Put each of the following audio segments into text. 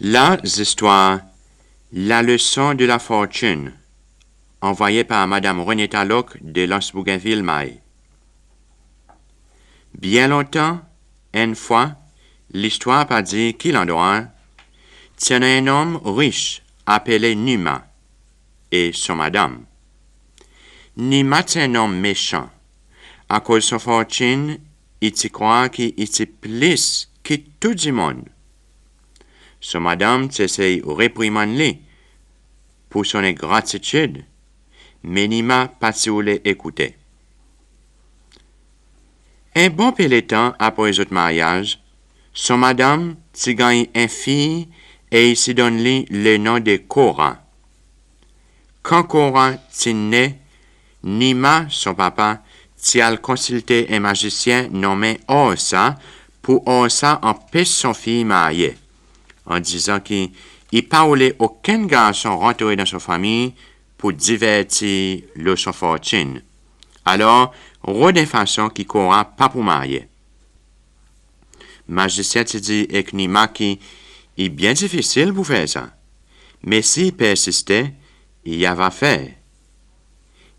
Là, histoires, la leçon de la fortune, envoyée par Madame Renetta Locke de Los Bougainville, Maine. Bien longtemps, une fois, l'histoire a dit qu'il endroit, tient un homme riche appelé Numa et son madame. Numa est un homme méchant. À cause de sa fortune, il te croit qu'il est plus que tout le monde. Son madame essaie de réprimander pour son ingratitude, mais Nima pas voulu écouter. Un bon peu de temps après son mariage, son madame s'y gagne une fille et il s'y donne le nom de Cora. Quand Cora s'y naît, Nima, son papa, s'y a consulté un magicien nommé Orsa pour Orsa empêcher son fille mariée, en disant qu'il ne parlait aucun garçon rentrer dans sa famille pour divertir son fortune. Alors, de façon qui Cora pas pour marier. Magicien te dit avec Nima qu'il est bien difficile pour faire ça. Mais s'il persistait, il y avait fait.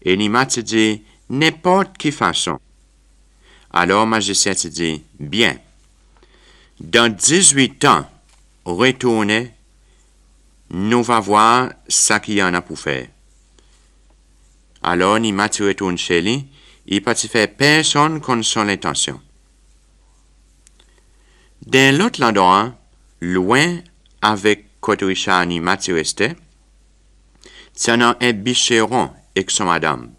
Et Nima te dit n'importe quelle façon. Alors magicien te dit bien. Dans 18 ans, retournez, nous va voir ce qu'il y en a pour faire. Alors Nima te retourne chez lui. Il ne peut faire personne contre son intention. Dans l'autre endroit, loin avec côté Richard Nima tu restait, c'est un bicheron avec son madame.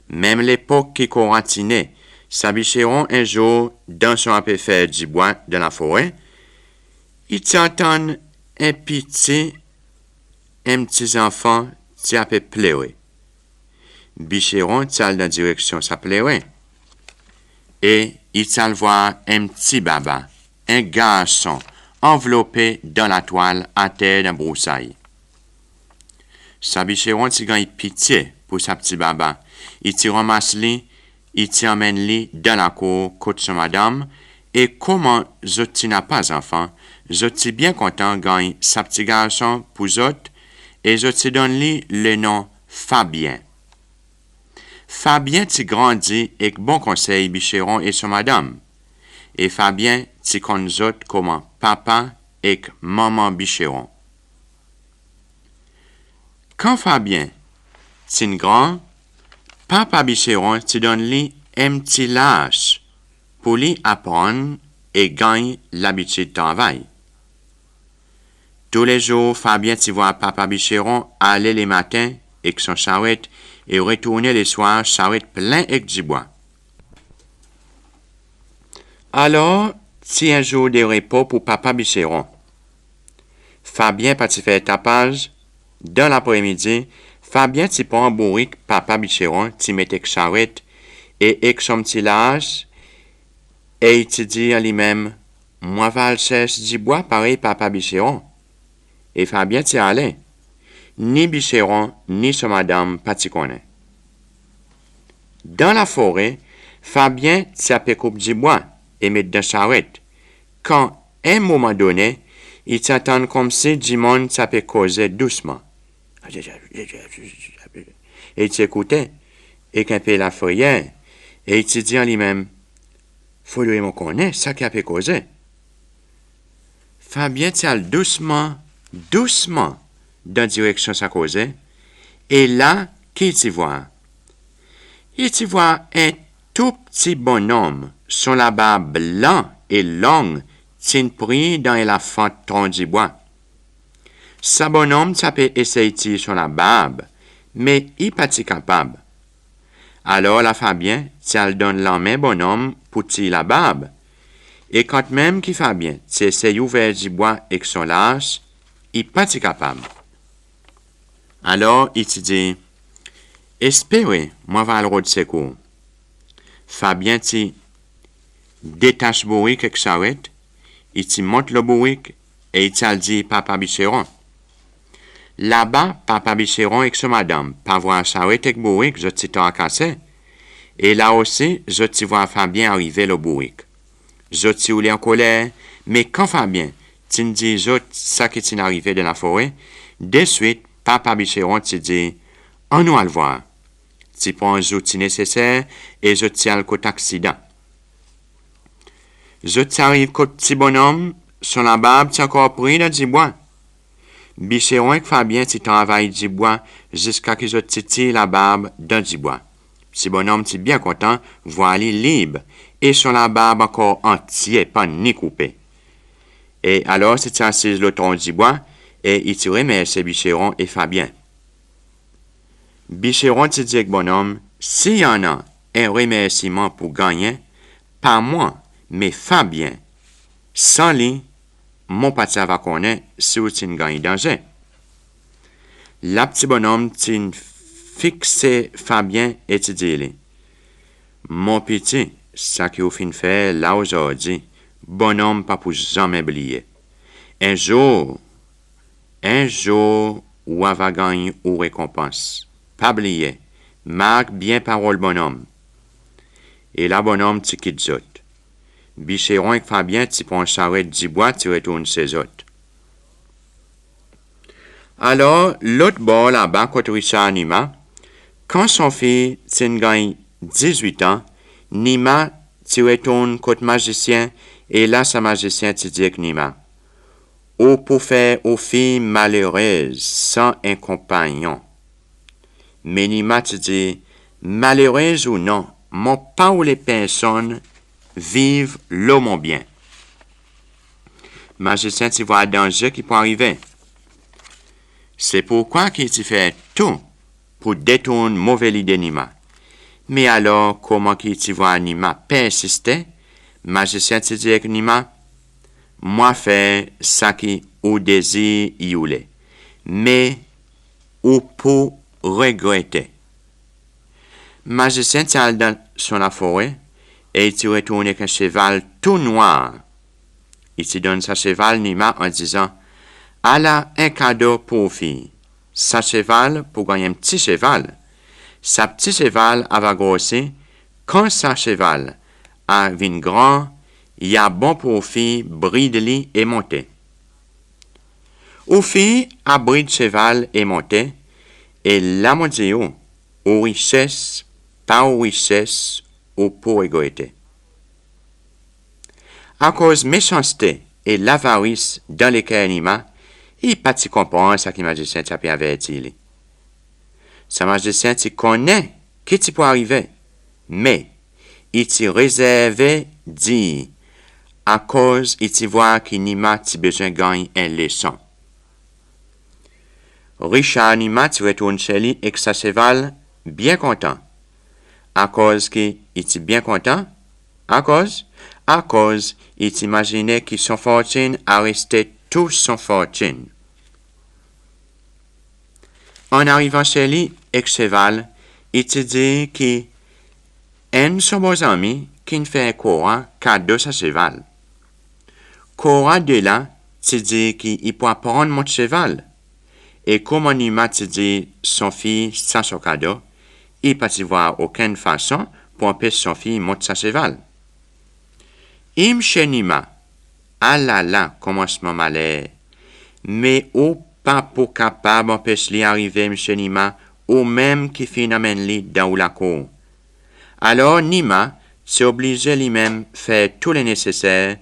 Même l'époque qui coratinait, sa bicheron un jour dans son affaire du bois dans la forêt, il t'entend un petit enfant qui a pleuré. Bicheron t'all dans la direction ça pleurait. Et il t'all voir un petit baba, un garçon, enveloppé dans la toile à terre d'un broussaille. Sa bicheron t'y gagne pitié pour sa petit baba. Il t'y ramasse lui, il t'y emmène lui dans la cour côté son madame. Et comment zoti n'a pas enfant, zoti bien content gagne sa petit garçon pour zot et zoti donne lui le nom Fabien. Fabien t'y grandit avec bon conseil bicheron et son madame. Et Fabien t'y connaît comme papa et maman bicheron. Quand Fabien t'y grand, papa bicheron t'y donne lui un petit lâche pour lui apprendre et gagner l'habitude de travail. Tous les jours, Fabien t'y voit papa bicheron aller les matins avec son charrette et retourner les soirs, charrette plein avec du bois. Alors, c'est un jour de repos pour papa bicheron. Fabien partit faire tapage. Dans l'après-midi, Fabien t'y prend un bourrique papa bicheron, t'y met avec charrette et avec son petit lâche, et il t'y dit à lui-même, moi va chercher du bois pareil papa bicheron. Et Fabien t'y allait. Ni bicheron, ni son madame, pas t'y connaît. Dans la forêt, Fabien t'y a coupe du bois et met dans charrette. Quand, à un moment donné, il t'attend comme si du monde t'y a causé doucement. Et il t'écoutait, et qu'un peu la fourrière, et il t'y dit à lui-même, faudrait me connaître ça qui a fait causer. Fabien tient doucement, dans direction sa cause. Et là, qui t'y voit? Il t'y voit un tout petit bonhomme, son la barbe blanc et longue, tient pris dans la fente tronc du bois. Sa bonhomme, ça peut essayer sur la barbe, mais il n'est pas capable. Alors la Fabien, elle donne la main bonhomme pour tirer la barbe. Et quand même qu'il Fabien, essaye ouvert du bois avec son lâche, il n'est pas capable. Alors il te dit, espérez, moi va le de secours. Fabien te détache le bourrique avec s'arrête, il te monte le bourrique et il te dit Papa Bicheron. Là-bas, Papa Bicheron avec son madame, pas voir s'arrêter avec le bourrique, je t'ai à casser. Et là aussi, je te vois Fabien arriver le bourrique. Je t'ai roulé en colère, mais quand Fabien, tu me dis ça qui est arrivé de la forêt, de suite, Papa Bicheron te dit, on nous à le voir. Tu prends les outils nécessaires et je tiens le côté accident. Je t'arrive côté petit bonhomme, sur la barbe, tu encore pris dans du bois. Bicheron et Fabien, tu travailles du bois jusqu'à que je tire la barbe dans du bois. Petit bonhomme, tu bien content, voilà libre, et sur la barbe encore entière, pas ni coupé. Et alors, tu assis le tronc du bois, et il te remercie Bicheron et Fabien. Bicheron te dit, bonhomme, s'il y en a un remerciement pour gagner, pas moi, mais Fabien, sans lui, mon pati va connaître si vous t'en gagnez danger. La petit bonhomme t'en fixe Fabien et te dit, mon petit, ça qui vous fin faire là aujourd'hui, bonhomme pas pour jamais oublier. Un jour, où va gagner ou récompense. Pas oublier. Marque bien parole bonhomme. Et là, bonhomme, tu quittes zot. Bicheron et Fabien, tu prends charrette du bois, tu retournes ses autres. Alors, l'autre bord là-bas, côté Richard Nima, quand son fils, tu gagne 18 ans, Nima, tu retournes côté magicien, et là, sa magicien, tu dis que Nima, ou pour faire aux filles malheureuses sans un compagnon. Mais Nima te dit, malheureuse ou non, mon pas où les personnes vivent le mon bien. Magicien, tu vois un danger qui peut arriver. C'est pourquoi qu'il te fait tout pour détourner mauvaise idée Nima. Mais alors, comment qu'il te voit Nima persister? Magicien te dit que Nima, moi fais ça qui ou désir y oulé, mais ou pour regretter. Magicien tient dans son la forêt et il te retourne avec un cheval tout noir. Il te donne sa cheval Nima en disant, Allah un cadeau pour fille. Sa cheval pour gagner un petit cheval. Sa petit cheval va grossir. Quand sa cheval a vin grand, il y a bon pour fille bride-li et monter. Ou fille a bride cheval et monter, et la mondio, aux richesses, pas aux richesses, ou pour égoïté. À cause méchanceté et l'avarice dans les cas animaux, il pas de comprendre ce que magicien t'a pu avertir. Sa magicien tu connaît qui tu peut arriver, mais il t'y réservé dit à cause il t'y voit qu'il Nima t'y besoin gagner un leçon. Richard Nima t'y retourne chez lui avec sa cheval bien content. À cause qu'il était bien content, à cause il t'imaginait que son fortune a resté toute son fortune. En arrivant chez lui avec cheval, il te dit qu'un de son beaux amis qui fait un courant cadeau sa cheval. Courant de là, te dit qu'il peut prendre mon cheval. Et comme Nima te dit son fils sans son cadeau, il ne peut y voir aucune façon pour empêcher son fils de monter sa cheval. Im chez Nima, ah là là, commencement malheur. Mais ou pas pour capable d'empêcher lui arriver, M. Nima, ou même qui phénomène lui dans la cour. Alors Nima s'est obligé lui-même faire tout le nécessaire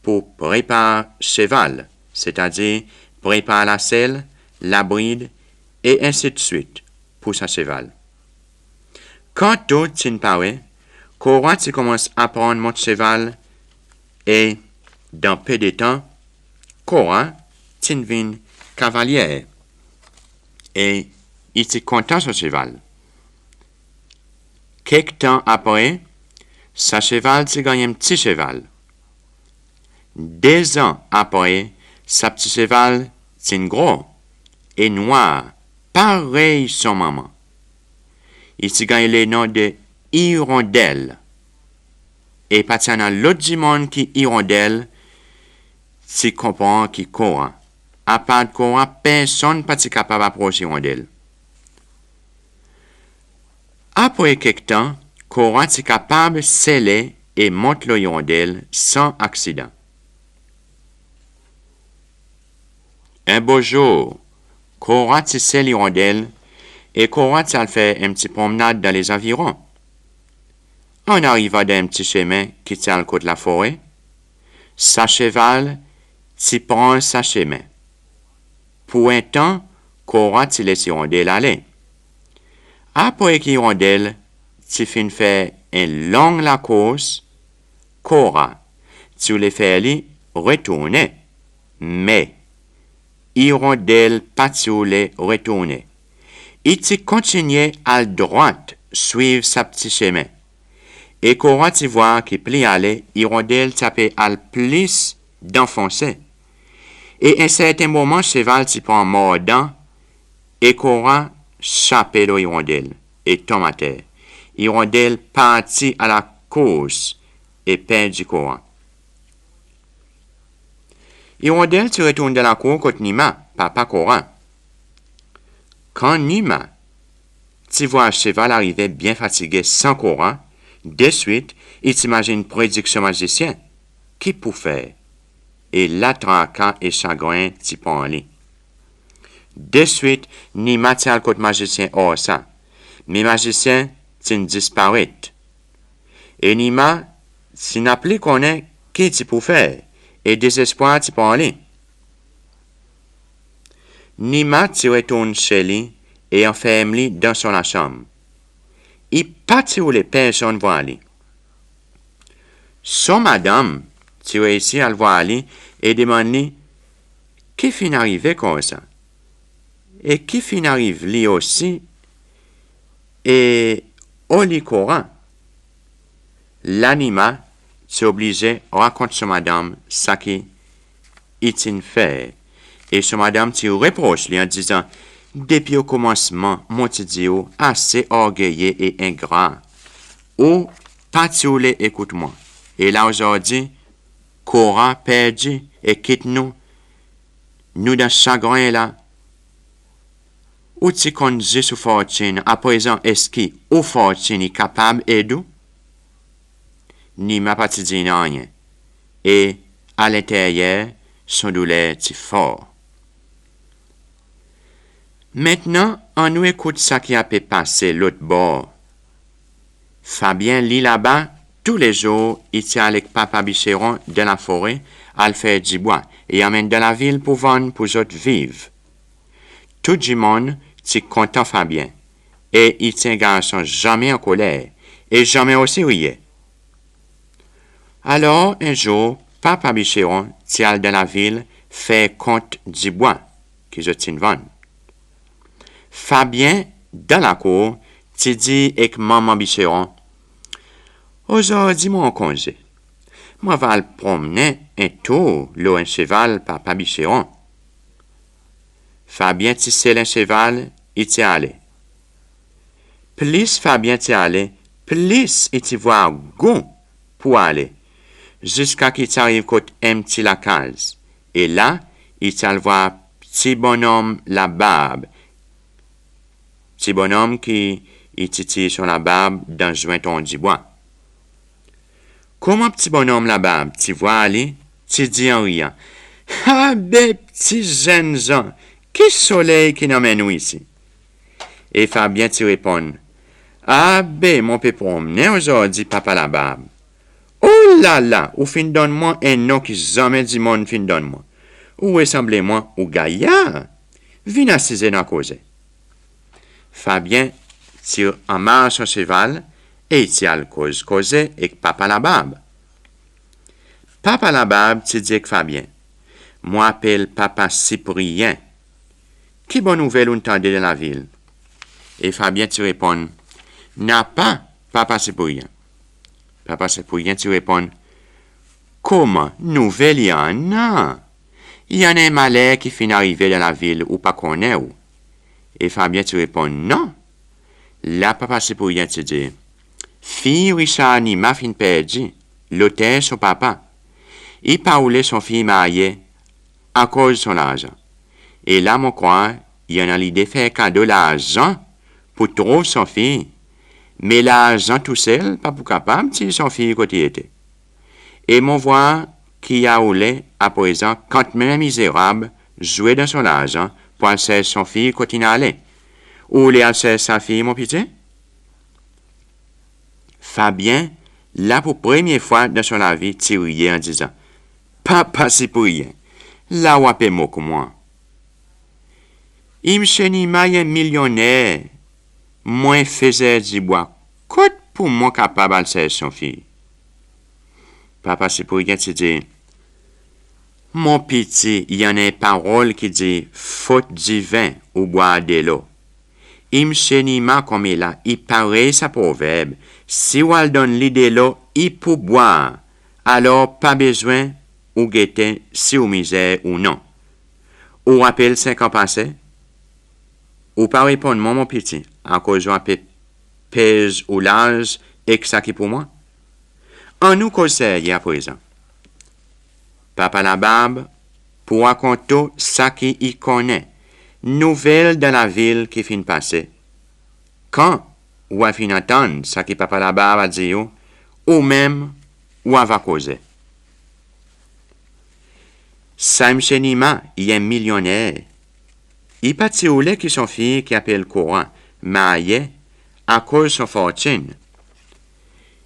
pour préparer cheval, c'est-à-dire préparer la selle, la bride, et ainsi de suite, pour sa cheval. Quand tout t'in paraît, Cora tu commence à prendre mon cheval, et dans peu de temps, Cora t'in vin cavalière, et il était content son cheval. Quelque temps après, sa cheval t'y gagne un petit cheval. 2 ans après, sa petit cheval t'y gros et noir, pareil son maman. Il s'y gagne le nom de Hirondelle. Et pas dans l'autre du monde qui Hirondelle, s'y comprend qui Cora. À part de Cora, personne n'est pas capable d'approcher Hirondelle. Après quelque temps, Cora est capable de sceller et monte le hirondelle sans accident. Un beau jour, Cora scelle l'hirondelle et Cora fait un petit promenade dans les environs. On arriva dans un petit chemin qui tient le côté de la forêt. Sa cheval prend sa chemin. Pour un temps, Cora laisse l'hirondelle aller. Après qu'Hirondelle fin fait une longue la course, Cora, tu le fais aller retourner. Mais Hirondelle pas tu le retourner. Il continue à droite, suivre sa petit chemin. Et Cora tu vois qu'il plie aller, Hirondelle tapait à plus d'enfoncer. Et à un certain moment, cheval tu prend mordant, et Cora chaper le hirondelle et tombe à terre. Hirondelle partit à la course et perdit Cora. Hirondelle se retourne de la cour contre Nima, papa Cora. Quand Nima tu vois un cheval arriver bien fatigué sans Cora, de suite, il s'imagine prédiction magicien. Qui peut faire? Et la tracas et chagrin t'y prend aller. De suite, Nima tient le côté magicien hors ça. Mais magicien, t'in disparaît. Et Nima, s'il n'a plus connaît qui t'y peut faire. Et désespoir t'y prend aller. Nima t'y retourne chez lui et enferme lui dans son chambre. Il partit où les personnes voient aller. Son madame, t'y réussit à le voir aller et demande lui, qui fin arrivé comme ça? Et qui fin arrive lui aussi, et Oli Cora. L'anima s'est obligé à raconter son madame ce qu'il a fait. Et son madame t'y reproche lui en disant, depuis au commencement, mon idiot, assez orgueilleux et ingrat. Ou, pas tu écoute-moi. Et là aujourd'hui, Cora perdu et quitte nous dans chagrin là. Ou tu conduis sous fortune, à présent est-ce qu'il ou fortune est capable d'aider? Ni ma partie dit rien. Et à l'intérieur, son douleur est fort. Maintenant, on nous écoute ça qui a pu passer l'autre bord. Fabien lit là-bas, tous les jours, il tient avec papa Bicheron dans la forêt, à le faire du bois, et amène dans la ville pour vendre pour autres vivre. Tout le monde est content Fabien, et il tient garçon jamais en colère, et jamais aussi riait. Alors, un jour, papa Bicheron tient dans la ville, fait compte du bois, qu'ils ont vendre. Fabien, dans la cour, t'y dit avec maman Bicheron, aujourd'hui, mon congé. Moi, va le promener un tour, là, un cheval, papa Bicheron. Fabien tissait un cheval, il t'y allé. Plus Fabien t'y allé, plus il t'y voit goût pour aller, jusqu'à qu'il t'arrive côté un petit la case. Et là, il t'y voit petit bonhomme la barbe. Petit bonhomme qui il titille sur la barbe dans le jointon du bois. Comment petit bonhomme la barbe, tu vois aller, tu dis en riant, ah ben petits jeunes gens, quel soleil qui nous mène ici? Et Fabien tu réponds, ah ben mon peut promener aujourd'hui papa la barbe. Oh Là, ou fin donne-moi un nom qui jamais du monde fin donne-moi. Ou ressemblez-moi ou gaillard. Vin assiser dans cause. Fabien tire en marche son cheval et il tire cause et papa la barbe. Papa la barbe te dit que Fabien, moi appelle papa Cyprien. Qui bonne nouvelle on tendait dans la ville? Et Fabien te répond, n'a pas papa Cyprien. Papa Cyprien te répond, comment nouvelle y en a? Il y en a un malheur qui finit d'arriver dans la ville ou pas connaît où. Et Fabien te répond, non. Là, papa Cyprien te dit, fille Richard Anima fin perdu, l'hôtel son papa. Il parlait son fille mariée à cause de son argent. Et là, mon croix, il y en a l'idée de faire cadeau l'argent pour trouver son fille. Mais l'argent tout seul, pas pour capable, si son fille côté était. Et mon voix qui a roulé à présent, quand même misérable, jouait dans son argent pour aller son fille côté il allait. Où aller sa fille, mon petit? Fabien, là pour première fois dans son vie, tiré en disant, papa c'est pour rien, là où appelle moi comme moi. Il me chenima un millionnaire, moins faisait du bois, côte pour moi capable de son fille. Papa c'est pour rien, tu dis, mon petit, il y en a une parole qui dit, faute divin ou boire de l'eau. Il me chenima comme il a, il paraît sa proverbe, si on donne l'idée de l'eau, il peut boire, alors pas besoin ou guetter si ou misère ou non. Ou rappelle 5 ans passés, ou pas répondre mon petit, à cause d'un peu pèse ou l'âge et que ça qui pour moi. En nous conseille à présent. Papa la barbe, pour raconter ça qui y connaît, nouvelle de la ville qui fin passer. Quand ou a fin entendre ça qui papa la barbe a dit ou même ou a va causer. Sam Chenima, il est millionnaire. Il partit au lait qui son fille qui appelle courant, marié, à cause de son fortune.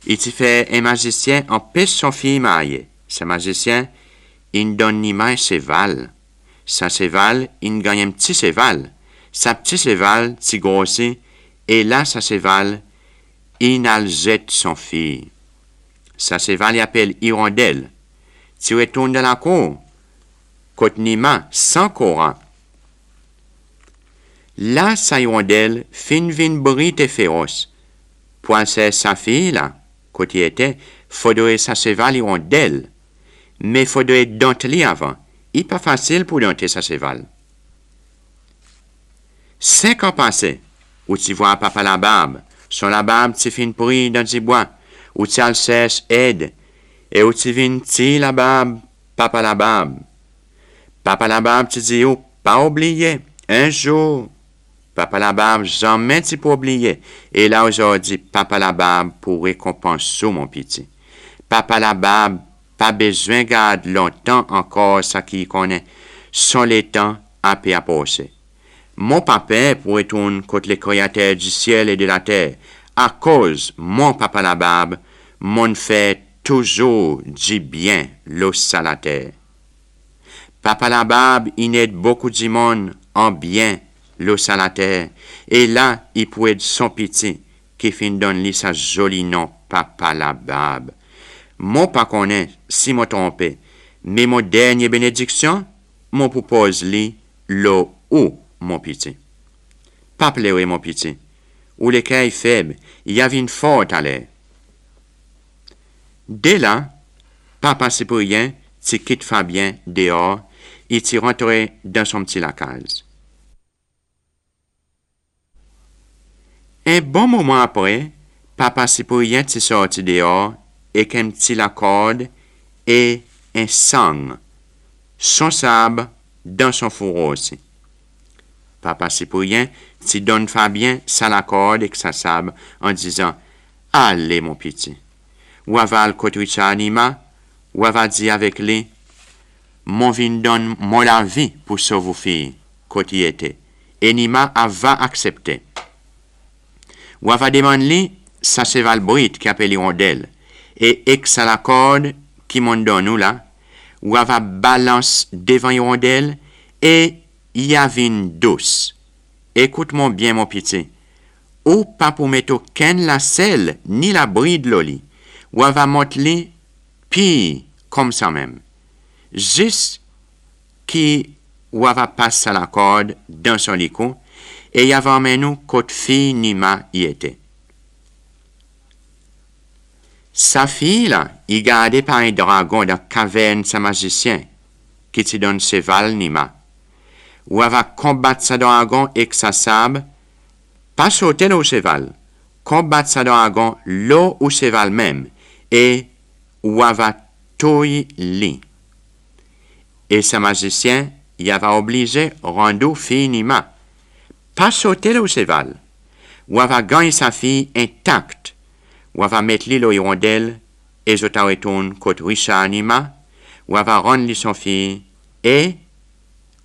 Il t'y fait un magicien en paix son fille mariée. Ce magicien, il donne Nima un cheval. Sa cheval, il gagne un petit cheval. Sa petit cheval, t'y grossit, et là, sa cheval, il jette son fille. Sa cheval, il appelle Hirondelle. Tu retournes dans la cour. Côte Nima, sans courant. Là, sa hirondelle, fin vin brite et féroce. Pour sa fille, là, côté était, faudrait sa cheval hirondelle. Mais faudrait dompter avant. Il n'est pas facile pour dompter sa cheval. 5 ans passés, où tu vois papa la barbe, son la barbe tu fin pris dans du bois, où tu as sèche aide, et où tu viens ti la barbe, papa la barbe. Papa la barbe tu dis, oh, pas oublier, un jour, papa la barbe, jamais tu peux oublier. Et là aujourd'hui, papa la barbe pour récompenser mon petit. Papa la barbe, pas besoin de garder longtemps encore ça qui connaît, sans les temps à passer. Mon papa pour retourner contre les créateurs du ciel et de la terre, à cause mon papa la barbe, mon fait toujours du bien l'os à la terre. Papa la barbe, il aide beaucoup de monde en bien l'os à la terre, et là, il peut être son petit, qui fin donne lui sa jolie nom, papa la barbe. Mon pas connaît, si me trompé, mais mon dernière bénédiction, mon propose lui, l'eau ou mon petit. Pas pleurer, mon petit, ou les cailles faibles, il y avait une forte à l'air. Dès là, papa c'est pour rien, tu quittes Fabien dehors, et tu rentres dans son petit lacage. Un bon moment après, papa c'est pour rien, tu sorti dehors, et qu'un petit la corde et un sang, son sabre dans son fourreau aussi. Papa c'est pour rien, tu donnes Fabien sa la corde et sa sabre en disant, allez mon petit, ou aval côté Anima, ou aval dit avec lui, mon vin donne moi la vie pour sauver vos filles, côté était, et Nima va accepter. Ou aval demande lui, sa cheval brite qui appelle Hirondelle, Et ex à la corde qui monte dans nous là, ou va balance devant hirondelle, et y a une douce. Écoute-moi bien, mon petit. Ou pas pour mettre aucun la selle, ni la bride loli. Ou va monter, puis comme ça même. Juste qui ou va passer la corde dans son licou, et y avait emmené nous côte fille Nima y était. Sa fille là, y gardait par un dragon dans caverne sa magicien, qui te donne cheval Nima. Ou va combattre sa dragon avec sa sabre, pas sauter au cheval, combattre sa dragon l'eau au cheval même, et ou va touiller li. Et sa magicien y avait obligé rendre fille Nima, pas sauter au cheval, ou va gagner sa fille intacte, ou va mettre l'île au hirondelle, et je retourne côté Richard Nima, ou va rendre son fille, et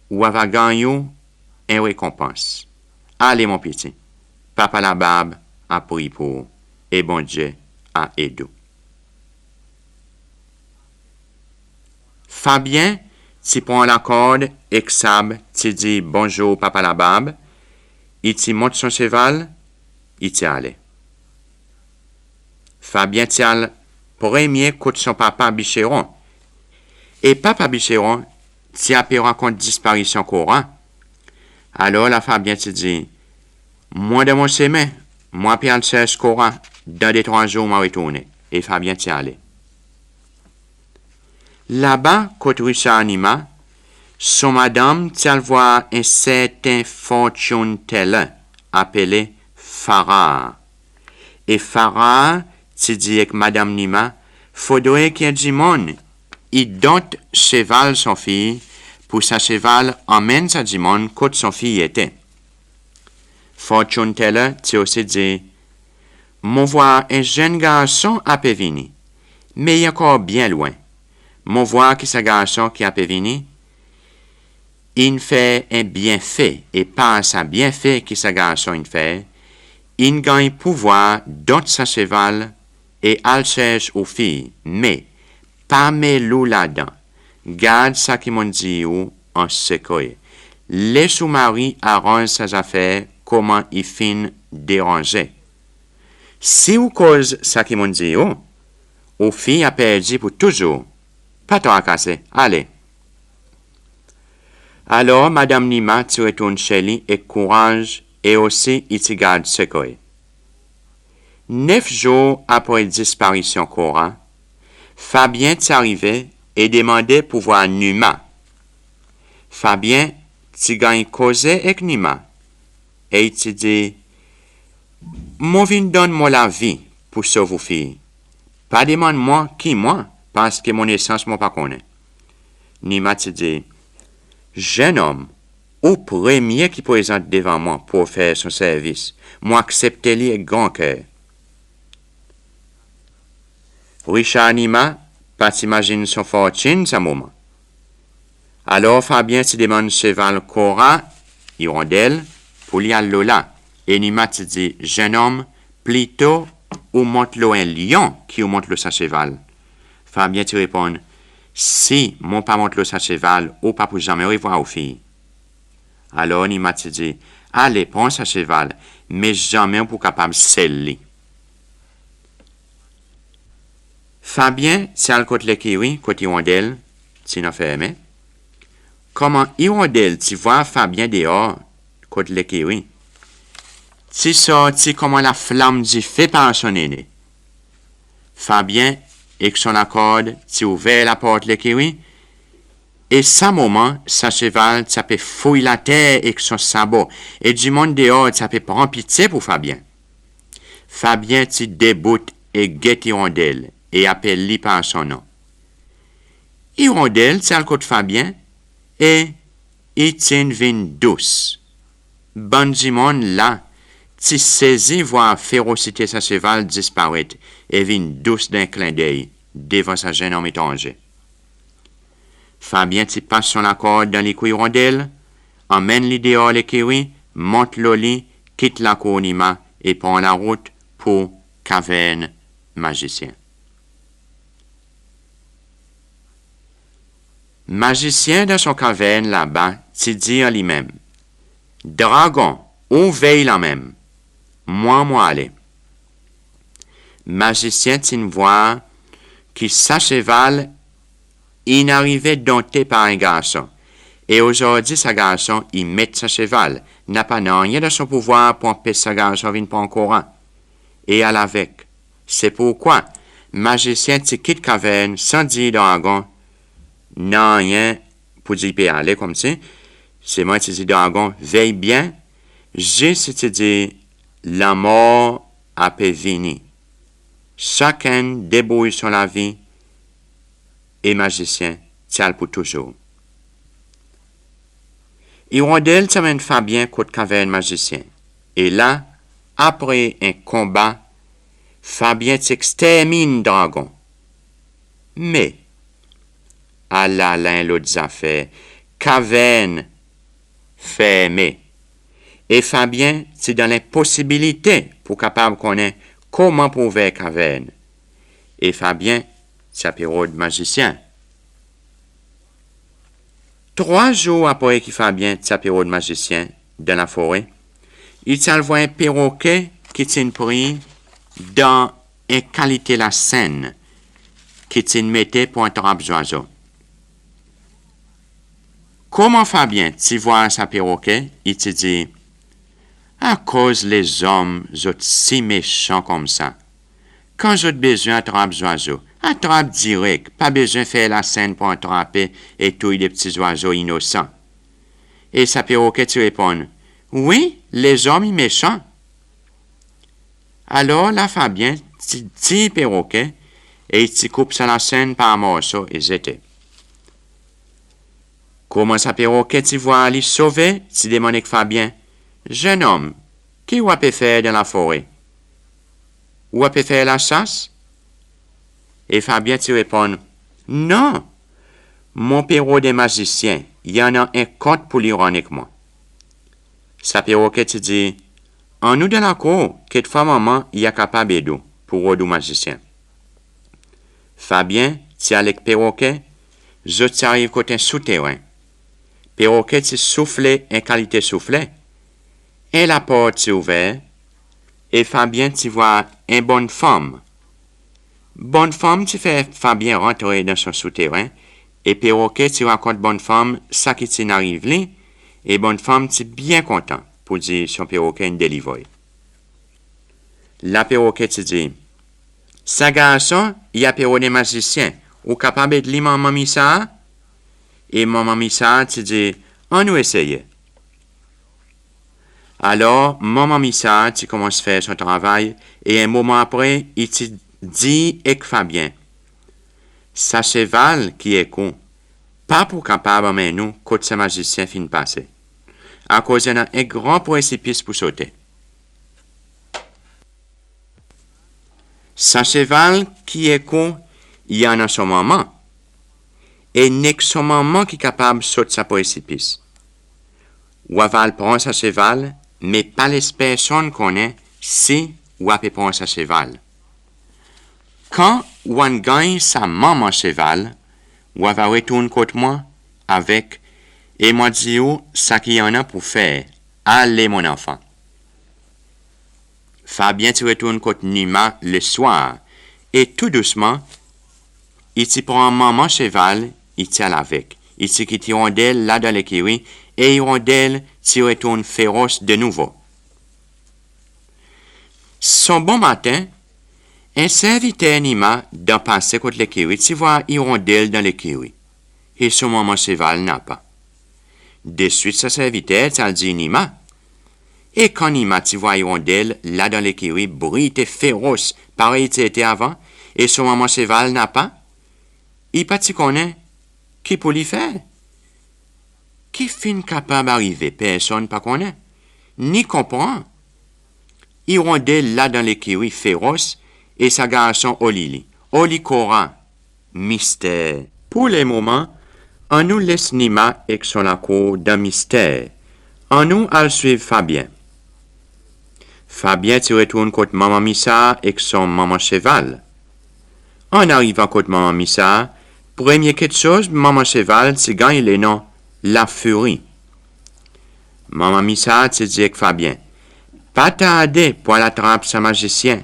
ou va gagner une récompense. Allez, mon petit, papa la barbe a pris pour, et bon Dieu a aidé. Fabien, tu prends la corde, et Sab, tu dis bonjour, papa la barbe, il t'y monte son cheval, il t'y allait. Fabien t'y allait premier coup de son papa Bicheron. Et papa Bicheron t'y a pu raconter disparition courant. Alors la Fabien t'y dit, moi de mon chemin, moi puis le cherche courant, dans des 3 jours, m'a retourné. Et Fabien t'y allait. Là-bas, côté Richard Nima, son madame t'y voir un certain fortune teller appelé Farah. Et Farah t'y dit avec madame Nima, faudrait qu'il y ait du monde. Il donne cheval son fille, pour sa cheval emmène sa du monde côté son fille était. Fortune teller t'y aussi dit, mon voir un jeune garçon à Pévini, mais il est encore bien loin. Mon voir que ce garçon qui a Pévini, il fait un bienfait, et par sa bienfait que ce garçon il fait, il gagne pouvoir dans sa cheval et al cherche aux filles, mais pas mes loups là-dedans. Garde ça qui m'ont dit ou en secret. Les sous-maris arrangent ses affaires comment ils finissent déranger. Si vous cause ça qui m'ont dit ou, aux filles a perdu pour toujours. Pas trop à casser. Allez. Alors, Madame Nima, tu retournes chez lui et courage et aussi il te garde secret. 9 jours après la disparition Cora, Fabien t'est arrivé et demandait pour voir Numa. Fabien t'y gagne causé avec Numa. Et il te dit, moi viens donne-moi la vie pour sauver vos filles. Pas demande-moi qui moi, parce que mon essence moi pas connaît. Nima te dit, jeune homme, au premier qui présente devant moi pour faire son service, moi accepte-le avec grand cœur. Richard Nima, pas t'imagine son fortune, ce moment. Alors Fabien se demande cheval Cora, hirondelle, pour lui aller là. Et Nima te dit, jeune homme, plutôt, ou monte-le un lion qui ou monte-le sa cheval. Fabien te répond, si mon pas monte-le sa cheval, ou pas pour jamais revoir aux filles. Alors Nima te dit, allez, prends sa cheval, mais jamais pour capable celle-là. Fabien, c'est le côté l'écurie, côté hirondelle, tu n'as fait aimer. Comment hirondelle, tu vois Fabien dehors, côté l'écurie. Tu sorti comment la flamme du fait par son aîné. Fabien, avec son accord, tu ouvert la porte de l'écurie, et sa moment, sa cheval, ça peut fouiller la terre avec son sabot, et du monde dehors, ça peut prendre pitié pour Fabien. Fabien, tu déboute et guette hirondelle, et appelle-lui par son nom. Hirondelle, c'est le côté Fabien, et il tient une vine douce. Bon du monde là, tu saisis voir férocité sa cheval disparaître, et vine douce d'un clin d'œil, devant sa jeune homme étranger. Fabien tu passe son accord dans les couilles hirondelles, emmène les dehors l'écurie, monte le lit, quitte la cour Nima et prend la route pour caverne magicien. Magicien dans son caverne là-bas, tu dit en lui-même, Dragon, où veille la même? Moi aller. Magicien t'in voit qui sa cheval, il arrivait dompté par un garçon. Et aujourd'hui, ce garçon, il met sa cheval. N'a pas rien de son pouvoir pour empêcher ce garçon de prendre courant. Et à l'avec. C'est pourquoi, magicien te quitte caverne sans dire dragon, non rien pour dire peut aller comme ça. C'est moi qui dis dragon, veille bien. Juste te dire, la mort a pu venir. Chacun débrouille sur la vie et magicien tient pour toujours. Hirondelle t'amène Fabien contre caverne magicien. Et là, après un combat, Fabien t'extermine dragon. Mais, à l'un l'autre affaire, caverne fermée. Et Fabien, c'est dans l'impossibilité pour capable connaître comment pouvait caverne. Et Fabien, c'est période magicien. 3 jours après qu'il Fabien, c'est période magicien, dans la forêt, il s'envoie un perroquet qui s'est pris dans une qualité la scène qui s'est mettait pour un trappe d'oiseau. Comment Fabien, tu vois sa perroquet, il te dit, à cause les hommes sont si méchants comme ça. Quand j'ai besoin d'attraper des oiseaux, attrape direct, pas besoin de faire la scène pour attraper et tuer des petits oiseaux innocents. Et sa perroquet te répond, oui, les hommes sont méchants. Alors là, Fabien, dit perroquet, et il te coupe sa la scène par morceaux et j'étais. Comment sa perroquet tu vois aller sauver, tu demande Fabien. Jeune homme, qui va peut faire dans la forêt? Ou peut faire la chasse? Et Fabien te répond, non, mon perro des magiciens, il y en a un compte pour l'ironique moi. Sa perroquet te dit, en nous dans la cour, quelquefois maman, il y a capable d'eau pour redou magicien. Fabien, tu avec perroquet, je t'arrive côté souterrain. Perroquet te soufflé en qualité soufflé. Et la porte s'est ouverte, et Fabien tu vois une bonne femme. Bonne femme, tu fais Fabien rentrer dans son souterrain, et perroquet tu racontes bonne femme, ça qui t'en arrive là, et bonne femme tu bien content pour dire son perroquet une délivré. La perroquet te dit, sa garçon, il y a perroquet des magiciens, ou capable de lire maman Missa? Et maman Missa te dit, on nous essaye. Alors, maman Missa, tu commences à faire son travail, et un moment après, il te dit avec Fabien, sa cheval qui est con, pas pour capable mais nous, quand ce magicien fin passer. À cause d'un un grand précipice pour sauter. Sa cheval qui est con, il y en a son maman. Et n'est que son maman qui est capable de sauter sa précipice. Waval prend sa cheval, mais pas les personnes connaît si Wapé prend sa cheval. Quand Wan gagne sa maman cheval, Wava retourne contre moi avec et moi dis ça qu'il y en a pour faire. Allez mon enfant. Fabien tu retourne contre Nima le soir et tout doucement, il t'y prend maman cheval, il tient avec. Il t'y quitte Hirondelle là dans l'écurie et Hirondelle t'y retourne féroce de nouveau. Son bon matin, un serviteur Nima d'en passer contre l'écurie, tu vois Hirondelle dans l'écurie. Et son maman cheval n'a pas. De suite, sa serviteur, ça dit Nima. Et quand Nima, tu vois Hirondelle, là dans l'écurie, brille et féroce, pareil était avant, et son maman cheval n'a pas, il pas tu connaît, qui pour lui faire? Qui fin capable d'arriver, personne pas connaît, ni comprend. Hirondelle là dans l'écurie féroce, et sa garçon Olili. Olicora, mystère. Pour les moments, on nous laisse Nima avec son accord d'un mystère. On nous al suivre Fabien. Fabien tu retourne contre maman Missa avec son maman cheval. En arrivant contre maman Missa, Première quelque chose, maman cheval, c'est gagne le nom La Furie. Maman Missa, c'est dit avec Fabien. Pas tarder pour l'attraper sa magicien.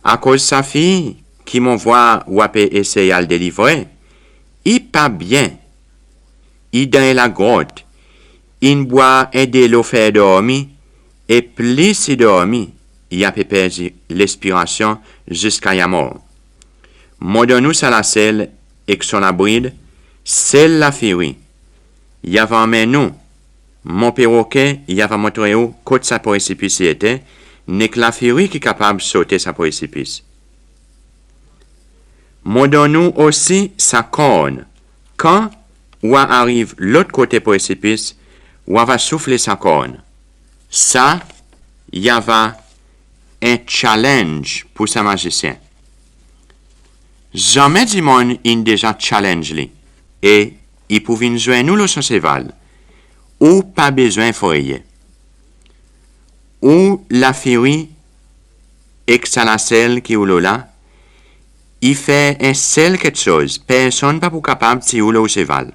À cause de sa fille, qui m'envoie ou a essayer à le délivrer. Il pas bien. Il dans la grotte. Il boit aider l'eau faire dormir. Et plus il dormit, il a perdu l'expiration jusqu'à la mort. Modonnous à la selle et son abride, celle la furie. Il y avait emmené nous. Mon perroquet, il y avait montré où côté sa précipice était, n'est que la furie qui est capable de sauter sa précipice. Modonnous aussi sa corne. Quand ou arrive l'autre côté précipice, ou va souffler sa corne. Ça, il y avait un challenge pour sa magicien. Jamais du monde il déjà challenge lui. Et il pouvait nous jouer nous le son cheval. Ou pas besoin foyer. Ou la furie, exhalacelle qui ou là, il fait un seul quelque chose. Personne pas pour capable de ou le cheval.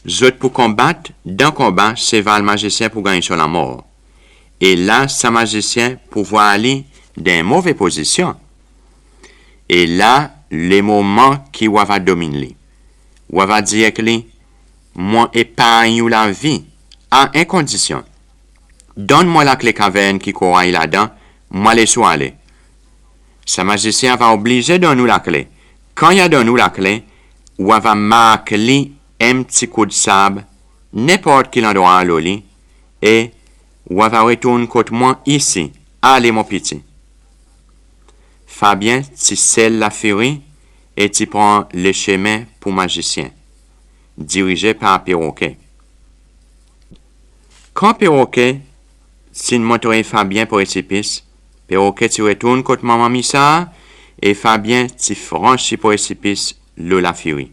Zot pour combattre, dans combat, cheval magicien pour gagner sur la mort. Et là, sa magicien pouvoir aller dans une mauvaise position. Et là, les moments qui va dominer. Ou va dire que moi épargne la vie à une condition. Donne-moi la clé caverne qui court là-dedans, moi les aller. Sa magicien va obliger de nous la clé. Quand il a donné nous la clé, ou va marquer un petit coup de sable, n'importe quel endroit à l'oli, et ou va retourner contre moi ici. Allez, mon petit. Fabien, tu scelles la furie et tu prends le chemin pour magicien, dirigé par Perroquet. Quand Perroquet, s'il montrait Fabien pour précipice, Perroquet, tu retournes contre maman Missa, et Fabien, tu franchis pour précipice, la furie.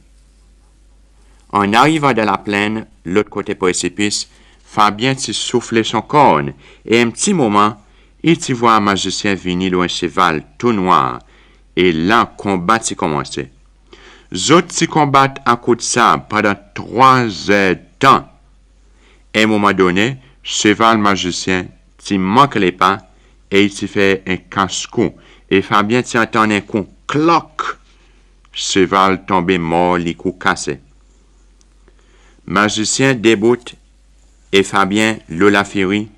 En arrivant de la plaine, l'autre côté précipice, Fabien t'y soufflait son corne, et un petit moment, il t'y voit un magicien venir un cheval tout noir, et là, combat t'y commençait. Zot t'y combattent à coup de sable pendant 3 heures de temps. À un moment donné, cheval magicien t'y manque les pas, et il t'y fait un casse-cou, et Fabien t'y entend un coup, cloc! Cheval tombé mort, les coups cassés. Magicien déboute et Fabien, la furie,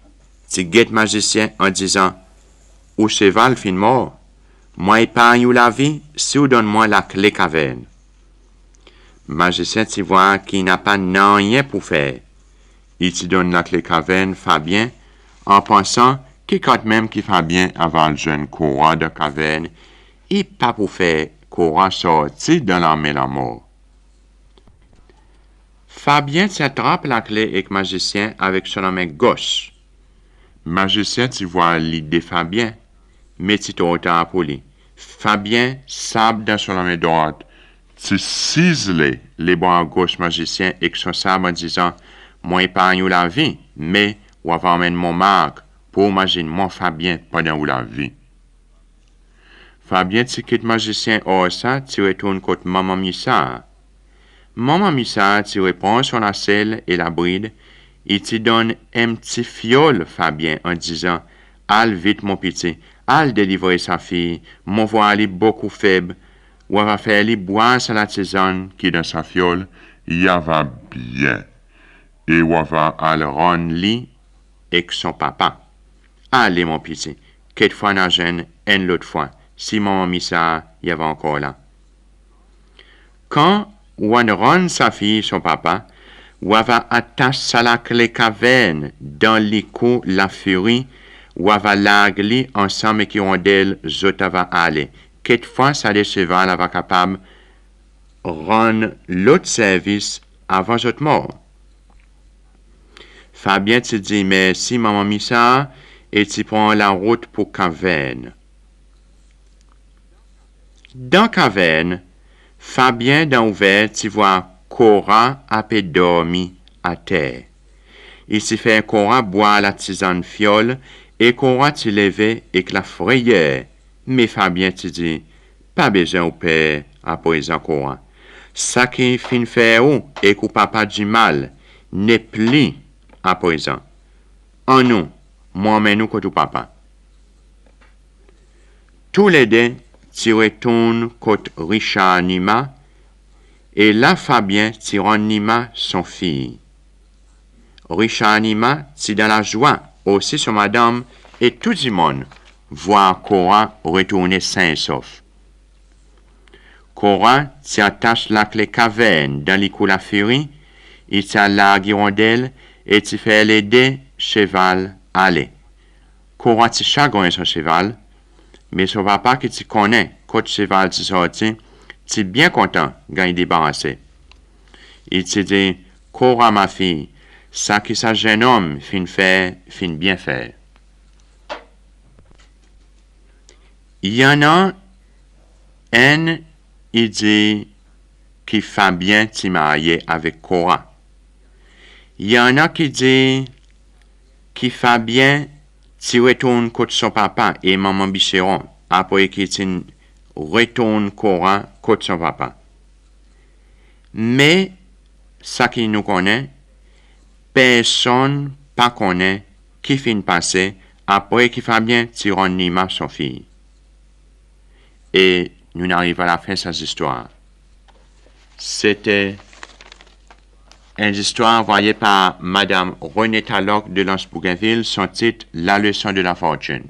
tu guettes magicien en disant « Ou cheval fin mort, moi épargne ou la vie, si ou donne-moi la clé caverne. » Magicien tu vois qu'il n'a pas rien pour faire. Il te donne la clé caverne, Fabien, en pensant que quand même qu'il Fabien avant le jeune courant de caverne, il pas pour faire courant sortir de la mort. Fabien s'attrape la clé avec magicien avec son main gauche. Magicien tu vois l'idée Fabien, mais tu trop tard pour lui. Fabien sabre dans son main droite. Tu ciseles les bras gauche magicien avec son sabre en disant moi épargne la vie, mais ou va amener mon marque pour imaginer mon Fabien pendant ou la vie. Fabien tu quitte magicien hors ça, tu retournes contre maman Missa. Maman Missa, tu reprends son selle et la bride, et tu donne un petit fiole, Fabien, en disant « Al vite, mon petit, al délivrer sa fille, mon voix est beaucoup faible, ou va faire lui boire sa la tisane qui dans sa fiole, il va bien, et ou va al rendre lui avec son papa. Allez, mon petit, quelque fois n'a gêne, une l'autre fois, si maman Missa y avait encore là. » Quand ou on rend sa fille, son papa, ou va attacher la clé caverne dans les coups la furie, ou va larguer ensemble qui ont d'elle, zot va aller. Quelquefois, ça les cheval va capable rendre l'autre service avant zot mort. Fabien te dit merci, maman Missa, et tu prends la route pour caverne. Dans caverne, Fabien dans ouvert, tu vois Cora a peu dormi à terre. Il s'y fait Cora boire la tisane fiole et Cora t'y levé avec la frayeur. Mais Fabien te dit, pas besoin au père à présent Cora. Ça qui fin faire ou et que papa du mal n'est plus à présent. En nous, moi-même nous que tout papa. Tous les deux, tu retournes côté Richard Nima et là Fabien tire Nima son fille. Richard Nima, c'est dans la joie aussi sur madame et tout le monde voir Cora retourner sain et sauf. Cora t'attache la clé caverne dans l'école la furie, il t'a la guirondelle et tu fais l'aider cheval aller. Cora t'y chagrin son cheval, mais son papa qui tu connaît, quand cheval t'y sorti, t'es bien content quand il débarrassé. Il te dit, Cora ma fille, ça qui sa jeune homme fin faire, fin bien faire. Il y en a un, il dit qu'il fait bien t'y marier avec Cora. Il y en a qui dit qu'il fait bien t'y retourne contre son papa et maman Bicheron après qu'il t'y retourne Cora contre son papa. Mais, ça qui nous connaît, personne pas connaît qui fin passer après qu'il fait bien t'y rendre Nima son fille. Et nous n'arrivons à la fin de cette histoire. C'était une histoire envoyée par Madame Renée Talloc de Lens-Bougainville, son titre La leçon de la fortune.